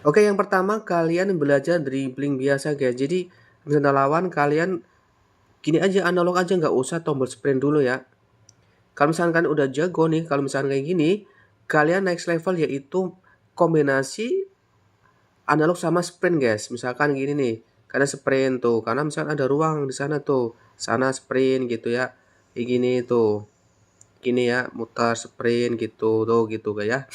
Oke, yang pertama kalian belajar dribbling biasa, guys. Jadi, misalnya lawan kalian gini aja, analog aja, nggak usah tombol sprint dulu ya. Kalau misalkan udah jago nih, kalau misalkan kayak gini, kalian next level yaitu kombinasi analog sama sprint, guys. Misalkan gini nih, karena sprint tuh, karena misalkan ada ruang di sana tuh, sana sprint gitu ya. Kayak gini tuh. Gini ya, mutar sprint gitu tuh gitu ya.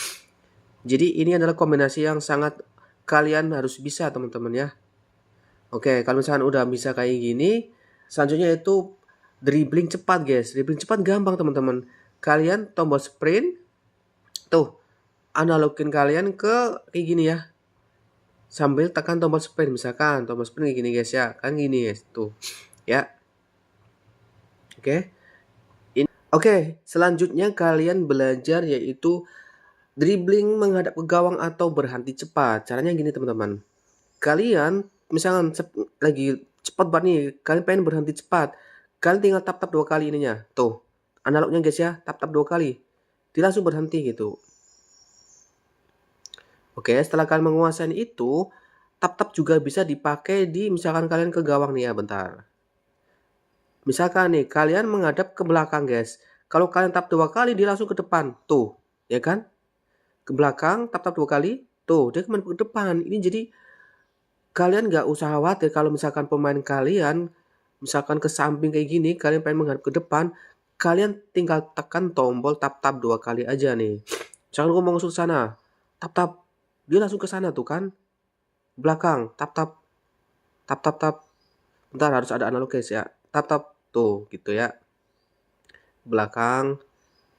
Jadi ini adalah kombinasi yang sangat kalian harus bisa, teman-teman ya. Oke, kalau misalkan udah bisa kayak gini, selanjutnya itu dribbling cepat, guys. Dribbling cepat gampang, teman-teman. Kalian tombol sprint, tuh, analogin kalian ke kayak gini ya. Sambil tekan tombol sprint, misalkan tombol sprint kayak gini, guys ya. Kan gini, guys. Tuh, ya. Oke. Oke, selanjutnya kalian belajar yaitu dribbling menghadap ke gawang atau berhenti cepat. Caranya gini, teman-teman. Kalian misalkan lagi cepat banget nih, kalian pengen berhenti cepat. Kalian tinggal tap-tap 2 kali ininya. Tuh, analognya guys ya, tap-tap 2 kali. Dia langsung berhenti gitu. Oke, setelah kalian menguasai itu, tap-tap juga bisa dipakai di misalkan kalian ke gawang nih ya, bentar. Misalkan nih, kalian menghadap ke belakang guys. Kalau kalian tap 2 kali, dia langsung ke depan. Tuh, ya kan? Ke belakang, tap-tap 2 kali. Tuh, dia kembali ke depan. Ini jadi kalian nggak usah khawatir kalau misalkan pemain kalian, misalkan ke samping kayak gini, kalian pengen menghadap ke depan, kalian tinggal tekan tombol tap-tap 2 kali aja nih. Misalkan gua mau masuk sana, tap-tap, dia langsung ke sana tuh kan. Belakang, tap-tap, tap-tap-tap. Bentar harus ada analog guys ya. Tap-tap, tuh gitu ya. Belakang,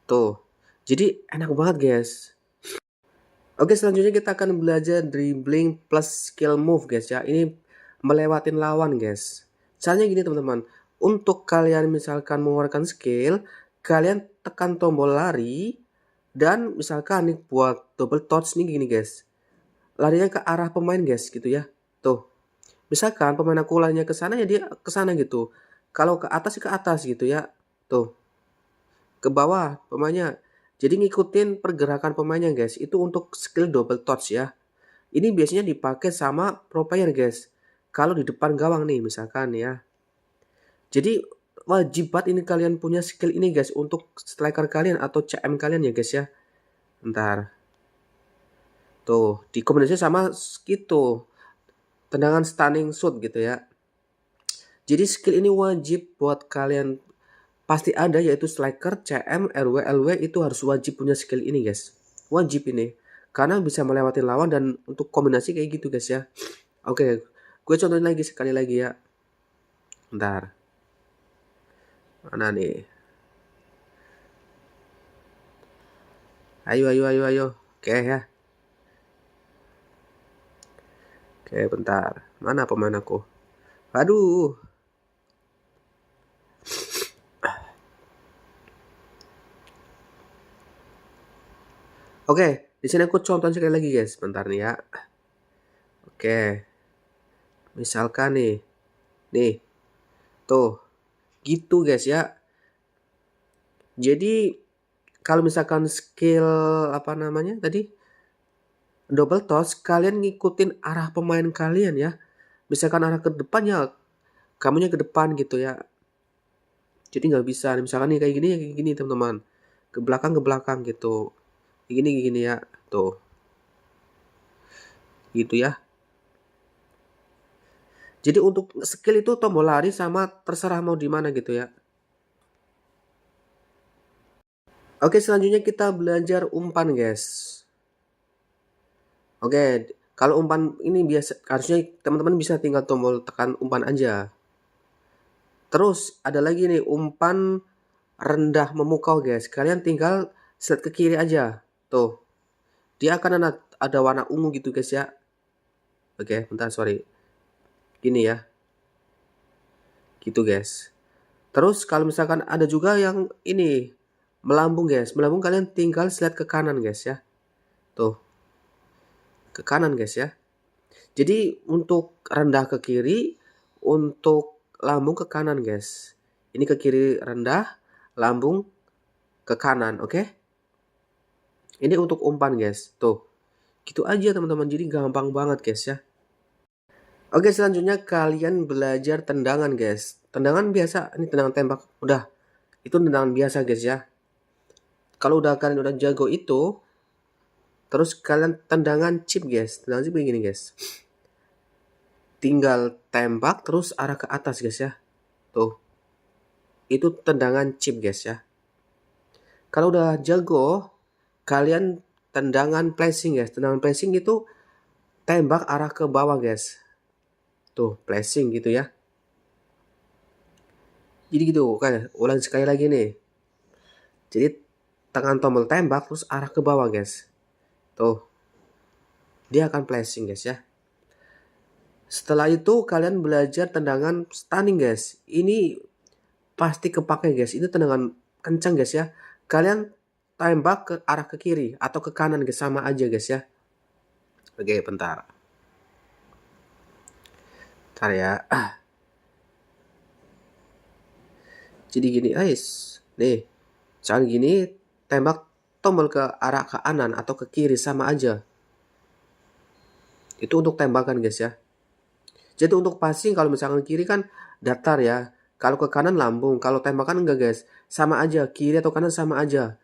tuh. Jadi enak banget guys. Oke, selanjutnya kita akan belajar dribbling plus skill move guys ya. Ini melewatin lawan guys. Caranya gini teman-teman. Untuk kalian misalkan mengeluarkan skill, kalian tekan tombol lari dan misalkan nih buat double touch nih gini guys. Larinya ke arah pemain guys gitu ya. Tuh. Misalkan pemain aku larinya ke sana ya dia ke sana gitu. Kalau ke atas ya ke atas gitu ya. Tuh. Ke bawah pemainnya. Jadi ngikutin pergerakan pemainnya guys. Itu untuk skill double touch ya. Ini biasanya dipakai sama pro player guys. Kalau di depan gawang nih misalkan ya. Jadi wajib banget ini kalian punya skill ini guys untuk striker kalian atau CM kalian ya guys ya. Bentar. Tuh, dikombinasi sama gitu. Tendangan stunning shoot gitu ya. Jadi skill ini wajib buat kalian pasti ada yaitu striker, CM, RW, LW itu harus wajib punya skill ini guys. Wajib ini. Karena bisa melewati lawan dan untuk kombinasi kayak gitu guys ya. Oke, gue contohin lagi sekali lagi ya. Bentar. Mana nih? Ayo, ayo, ayo, ayo. Oke ya. Oke, bentar. Mana pemain aku? Aduh. Oke, di sini aku contohin sekali lagi guys. Bentar nih ya. Oke. Misalkan nih. Nih. Tuh. Gitu guys ya. Jadi kalau misalkan skill apa namanya tadi? Double toss, kalian ngikutin arah pemain kalian ya. Misalkan arah ke depan ya kamunya ke depan gitu ya. Jadi nggak bisa misalkan nih kayak gini teman-teman. Ke belakang gitu. Kayak gini ya. Tuh. Gitu ya. Jadi untuk skill itu tombol lari sama terserah mau di mana gitu ya. Oke, selanjutnya kita belajar umpan, guys. Oke, kalau umpan ini biasa harusnya teman-teman bisa tinggal tombol tekan umpan aja. Terus ada lagi nih umpan rendah memukau, guys. Kalian tinggal slide ke kiri aja. Tuh. Dia akan ada warna ungu gitu, guys ya. Oke, bentar sorry. Gini ya. Gitu, guys. Terus kalau misalkan ada juga yang ini melambung, guys. Melambung kalian tinggal slide ke kanan, guys ya. Tuh. Ke kanan, guys ya. Jadi untuk rendah ke kiri, untuk lambung ke kanan guys. Ini ke kiri rendah, lambung ke kanan, oke? Ini untuk umpan guys, tuh. Gitu aja teman-teman, jadi gampang banget guys ya. Oke, selanjutnya kalian belajar tendangan guys. Tendangan biasa, ini tendangan tembak. Udah, itu tendangan biasa guys ya. Kalau kalian udah jago itu, terus kalian tendangan chip guys. Tendangan chip begini guys. Tinggal tembak terus arah ke atas guys ya. Tuh. Itu tendangan chip guys ya. Kalau udah jago, kalian tendangan flashing guys. Tendangan flashing itu tembak arah ke bawah guys. Tuh, flashing gitu ya. Jadi gitu, oke, ulang sekali lagi nih. Jadi tekan tombol tembak terus arah ke bawah guys. Tuh. Dia akan flashing guys ya. Setelah itu kalian belajar tendangan stunning guys. Ini pasti kepake guys. Ini tendangan kencang guys ya. Kalian tembak ke arah ke kiri atau ke kanan guys, sama aja guys ya. Oke, bentar. Bentar ya. Jadi gini guys. Nih. Jangan gini, tembak tombol ke arah ke kanan atau ke kiri sama aja. Itu untuk tembakan guys ya. Jadi untuk passing kalau misalkan kiri kan datar ya. Kalau ke kanan lambung, kalau tembakan enggak guys. Sama aja, kiri atau kanan sama aja.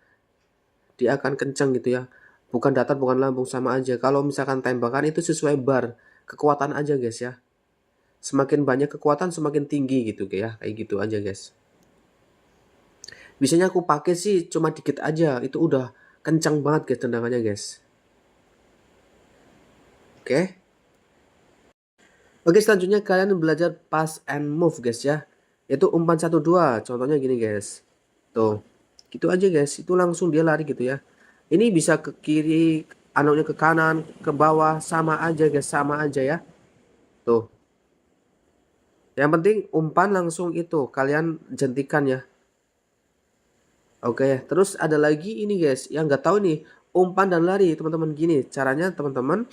Dia akan kencang gitu ya. Bukan datar, bukan lambung, sama aja. Kalau misalkan tembakan itu sesuai bar, kekuatan aja guys ya. Semakin banyak kekuatan semakin tinggi gitu ya. Kayak gitu aja guys. Biasanya aku pakai sih cuma dikit aja. Itu udah kencang banget guys tendangannya guys. Oke. Oke, selanjutnya kalian belajar pass and move guys ya. Yaitu umpan 1-2. Contohnya gini guys. Tuh. Gitu aja guys. Itu langsung dia lari gitu ya. Ini bisa ke kiri, anaknya ke kanan, ke bawah, sama aja guys, sama aja ya. Tuh. Yang penting umpan langsung itu kalian jentikan ya. Oke, terus ada lagi ini guys, yang nggak tahu nih, umpan dan lari teman-teman. Gini caranya teman-teman,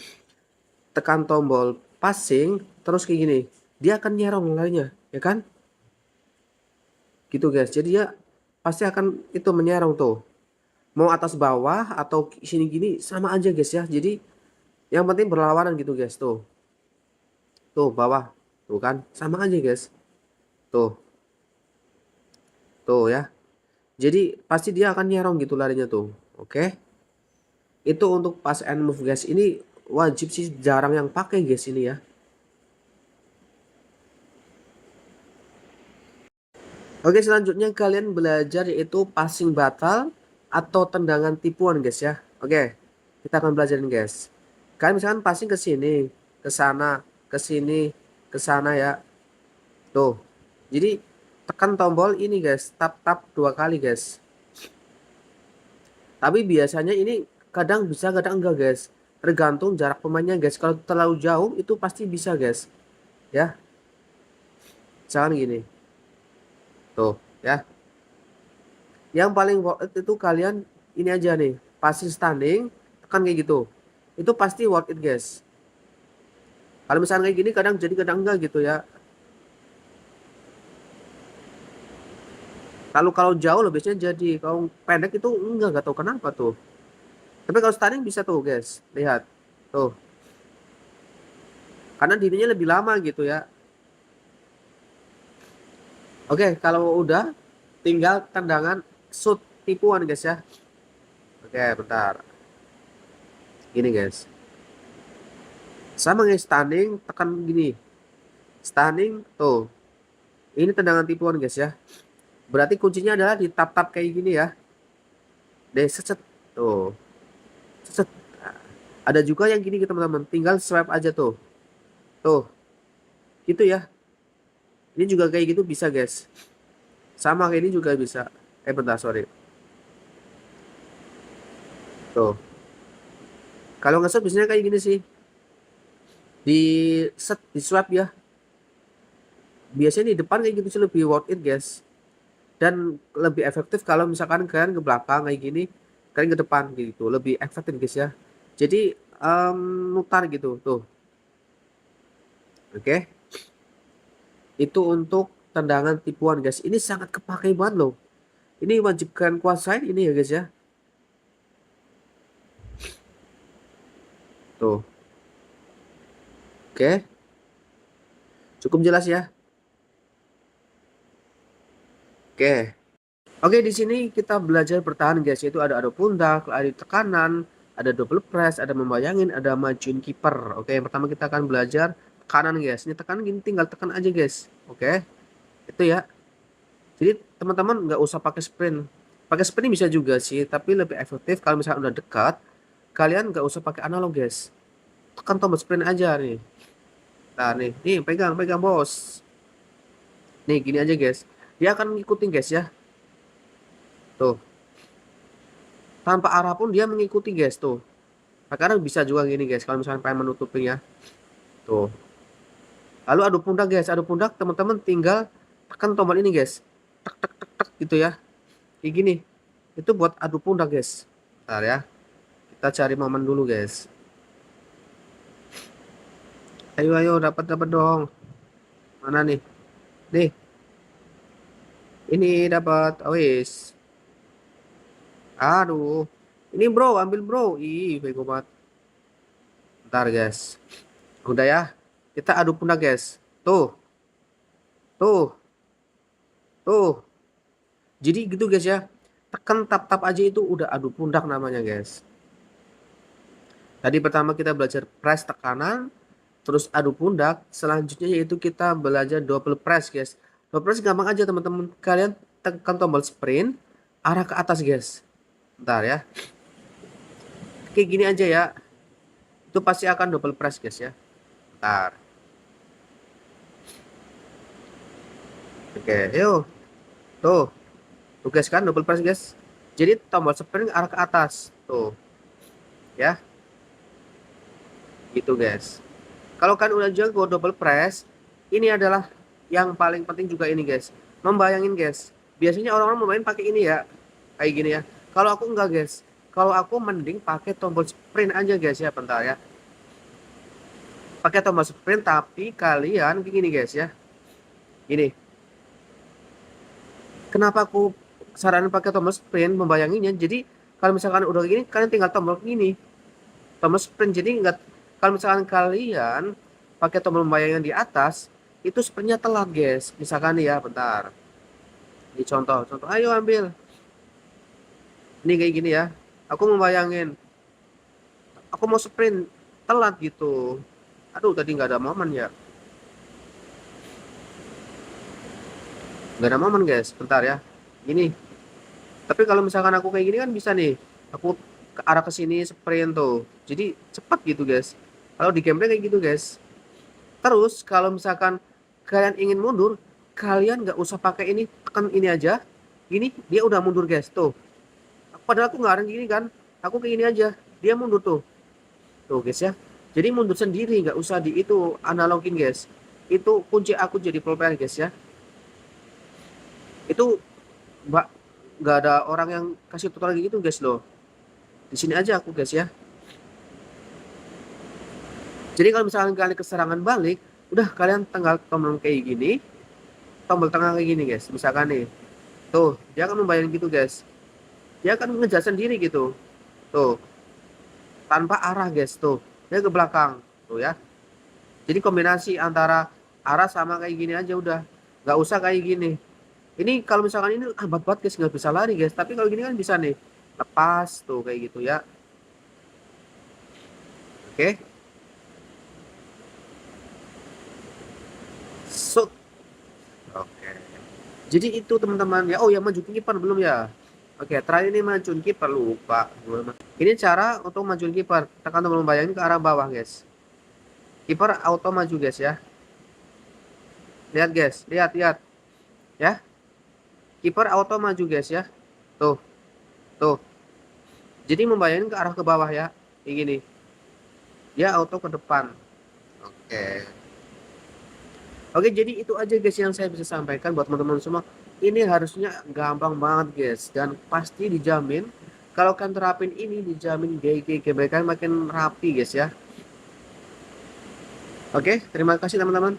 tekan tombol passing terus kayak gini, dia akan nyerong larinya ya kan, gitu guys. Jadi ya pasti akan itu menyerong tuh, mau atas bawah atau sini gini sama aja guys ya. Jadi yang penting berlawanan gitu guys. Tuh bawah, tuh kan sama aja guys. Tuh ya, jadi pasti dia akan nyerong gitu larinya tuh. Oke, itu untuk pass and move guys. Ini wajib sih, jarang yang pakai guys ini ya. Oke, selanjutnya kalian belajar yaitu passing batal atau tendangan tipuan guys ya. Oke, kita akan belajarin guys. Kalian misalkan passing ke sini, ke sana, ke sini, ke sana ya. Tuh. Jadi tekan tombol ini guys, tap tap 2 kali guys. Tapi biasanya ini kadang bisa kadang enggak guys. Tergantung jarak pemainnya guys. Kalau terlalu jauh itu pasti bisa guys. Ya. Jangan gini. Tuh, ya. Yang paling worth it itu kalian ini aja nih, passing standing, tekan kayak gitu. Itu pasti worth it guys. Kalau misalnya kayak gini kadang jadi kadang enggak gitu ya. Kalau jauh loh biasanya jadi. Kalau pendek itu enggak tahu kenapa tuh. Tapi kalau standing bisa tuh guys. Lihat. Tuh. Karena dirinya lebih lama gitu ya. Oke, kalau udah tinggal tendangan shoot tipuan guys ya. Oke, bentar. Gini guys. Sama kayak standing, tekan gini. Standing, tuh. Ini tendangan tipuan guys ya. Berarti kuncinya adalah di tap-tap kayak gini ya. Deh, set tuh. Set. Ada juga yang gini gitu teman-teman. Tinggal swipe aja tuh. Tuh. Gitu ya. Ini juga kayak gitu bisa guys. Sama kayak ini juga bisa. Bentar, sorry. Tuh. Kalau nge-set biasanya kayak gini sih. Di set, di swipe ya. Biasanya di depan kayak gitu sih lebih worth it guys. Dan lebih efektif kalau misalkan kalian ke belakang kayak gini, kalian ke depan gitu. Lebih efektif guys ya. Jadi mutar gitu tuh. Oke. Itu untuk tendangan tipuan guys. Ini sangat kepakai banget loh. Ini wajib kalian kuasain ini ya guys ya. Tuh. Oke. Cukup jelas ya. Oke. Oke, di sini kita belajar bertahan guys, yaitu ada adu pundak, adu tekanan, ada double press, ada membayangin, ada majuin kiper. Oke, yang pertama kita akan belajar tekanan guys. Ini tekanan gini tinggal tekan aja guys. Oke. Itu ya. Jadi teman-teman nggak usah pakai sprint. Pakai sprint bisa juga sih, tapi lebih efektif kalau misalnya udah dekat, kalian nggak usah pakai analog guys. Tekan tombol sprint aja nih. Nah, nih pegang pegang bos. Nih gini aja guys. Dia akan ngikutin guys ya. Tuh. Tanpa arah pun dia mengikuti guys tuh. Nah, kadang bisa juga gini guys kalau misalnya pengen menutupinya. Tuh. Lalu adu pundak guys, adu pundak teman-teman tinggal tekan tombol ini guys. Tek tek tek tek gitu ya. Kayak gini. Itu buat adu pundak guys. Bentar ya. Kita cari momen dulu guys. Ayo ayo dapat dapat dong. Mana nih? Nih. Ini dapat. Oh, wis. Aduh. Ini bro, ambil bro. Ih, bego banget. Bentar guys. Udah ya. Kita adu pundak guys. Tuh. Tuh. Tuh. Jadi gitu guys ya. Tekan tap-tap aja itu udah adu pundak namanya guys. Tadi pertama kita belajar press tekanan, terus adu pundak. Selanjutnya yaitu kita belajar double press guys. Double press gampang aja teman-teman. Kalian tekan tombol sprint arah ke atas guys. Bentar ya. Kayak gini aja ya. Itu pasti akan double press guys ya. Bentar. Oke, yuk. Tuh. Tuh guys kan double press guys. Jadi tombol sprint arah ke atas. Tuh. Ya. Gitu guys. Kalau kan udah jago double press, ini adalah yang paling penting juga ini guys. Membayangin guys. Biasanya orang-orang main pakai ini ya. Kayak gini ya. Kalau aku enggak guys. Kalau aku mending pakai tombol sprint aja guys ya, bentar ya. Pakai tombol sprint tapi kalian kayak gini guys ya. Gini. Kenapa aku saranin pakai tombol sprint membayanginnya? Jadi kalau misalkan udah gini kalian tinggal tombol gini. Tombol sprint jadi enggak, kalau misalkan kalian pakai tombol membayangin di atas itu sprintnya telat guys. Misalkan nih ya, bentar. Ini contoh. Ayo ambil. Ini kayak gini ya. Aku membayangin. Aku mau sprint telat gitu. Aduh, tadi nggak ada momen ya. Nggak ada momen guys. Bentar ya. Ini. Tapi kalau misalkan aku kayak gini kan bisa nih. Aku ke arah ke sini sprint tuh. Jadi cepat gitu guys. Kalau di gameplay kayak gitu guys. Terus kalau misalkan kalian ingin mundur, kalian nggak usah pakai ini, tekan ini aja. Gini, dia udah mundur guys. Tuh. Padahal aku nggak gini kan. Aku kayak gini aja. Dia mundur tuh. Tuh guys ya. Jadi mundur sendiri, nggak usah di itu analogin guys. Itu kunci aku jadi pro player guys ya. Itu mbak nggak ada orang yang kasih tutorial gitu guys loh. Di sini aja aku guys ya. Jadi kalau misalkan kalian keserangan balik, udah kalian tinggal tombol kayak gini, tombol tengah kayak gini guys. Misalkan nih, tuh dia akan membayangin gitu guys. Dia akan ngejar sendiri gitu, tuh tanpa arah guys tuh. Dia ke belakang, tuh ya. Jadi kombinasi antara arah sama kayak gini aja udah, nggak usah kayak gini. Ini kalau misalkan ini hebat banget guys, nggak bisa lari guys. Tapi kalau gini kan bisa nih, lepas tuh kayak gitu ya. Oke. So, oke. Jadi itu teman-teman ya. Oh ya, maju kiper belum ya? Oke, terakhir ini majuin kiper, lupa. Ini cara untuk majuin kiper. Tekan tombol membayangin ke arah bawah guys. Kiper auto maju guys ya. Lihat guys, lihat ya. Kiper auto maju guys ya. Tuh. Tuh. Jadi membayangin ke arah ke bawah ya. Kayak gini. Dia auto ke depan. Oke. Oke, jadi itu aja guys yang saya bisa sampaikan buat teman-teman semua. Ini harusnya gampang banget guys, dan pasti dijamin kalau kalian terapin ini dijamin GG kalian makin rapi guys ya. Oke, terima kasih teman-teman.